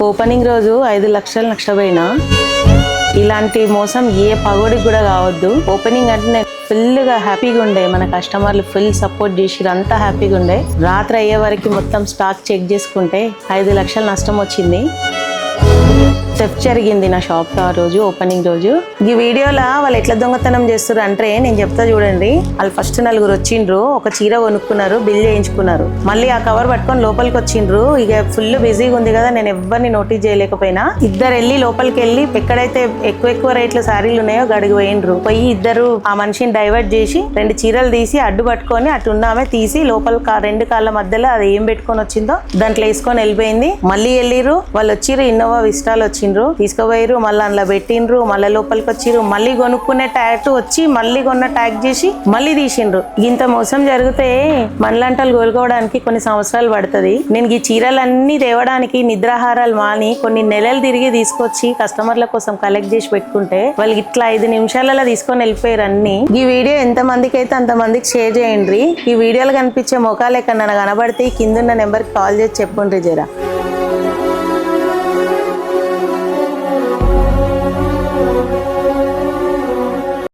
Opening రోజు 5 లక్షలు నష్టపోయినా. ఇలాంటి మోసం ఏ పగోడికి కూడా కావద్దు. ఓపెనింగ్ అంటే నేను ఫుల్గా హ్యాపీగా ఉండే, మన కస్టమర్లు ఫుల్ సపోర్ట్ చేసిరు, అంతా హ్యాపీగా ఉండే. రాత్రి అయ్యే వరకు మొత్తం స్టాక్ చెక్ చేసుకుంటే 5 లక్షలు నష్టం వచ్చింది. థెఫ్ట్ జరిగింది నా షాప్ లో ఆ రోజు, ఓపెనింగ్ రోజు. ఈ వీడియోలో వాళ్ళు ఎట్లా దొంగతనం చేస్తారు అంటే నేను చెప్తా చూడండి. వాళ్ళు ఫస్ట్ 4 వచ్చిండ్రు, ఒక చీర కొనుక్కున్నారు, బిల్ చేయించుకున్నారు. మళ్ళీ ఆ కవర్ పట్టుకొని లోపలికి వచ్చిండ్రు. ఇక ఫుల్ బిజీగా ఉంది కదా, నేను ఎవరిని నోటీస్ చేయలేకపోయినా. ఇద్దరు వెళ్ళి లోపలికి వెళ్ళి ఎక్కడైతే ఎక్కువ రేట్ల శారీలు ఉన్నాయో గడిగి పోయిండ్రు. పోయి ఇద్దరు ఆ మనిషిని డైవర్ట్ చేసి 2 చీరలు తీసి అడ్డు పట్టుకొని అటు ఉన్నామే తీసి లోపల 2 కాళ్ళ మధ్యలో అది ఏం పెట్టుకొని వచ్చిందో దాంట్లో వేసుకొని వెళ్ళిపోయింది. మళ్ళీ వెళ్ళిరు, వాళ్ళు వచ్చిర్రు, ఇన్నోవా విస్టాలు వచ్చిండ్రు, తీసుకుపోయారు, మళ్ళీ అందులో పెట్టిండ్రు, మళ్ళీ లోపలికి వచ్చిర్రు, మళ్ళీ కొనుక్కునే ట్యాగ్ వచ్చి మళ్ళీ కొన్న ట్యాగ్ చేసి మళ్ళీ తీసిండ్రు. ఇంత మోసం జరిగితే మనలాంటలు కోలుకోవడానికి కొన్ని సంవత్సరాలు పడుతుంది. నేను ఈ చీరలన్నీ తేవడానికి నిద్రాహారాలు మాని కొన్ని నెలలు తిరిగి తీసుకొచ్చి కస్టమర్ల కోసం కలెక్ట్ చేసి పెట్టుకుంటే వాళ్ళు ఇట్లా 5 నిమిషాలలో తీసుకొని వెళ్ళిపోయారు అన్ని. ఈ వీడియో ఎంత మందికి అయితే అంత మందికి షేర్ చేయండి. ఈ వీడియోలో కనిపించే ముఖాలు ఎక్కడ కనబడితే కింద ఉన్న నెంబర్కి కాల్ చేసి చెప్పుండ్రి జరా.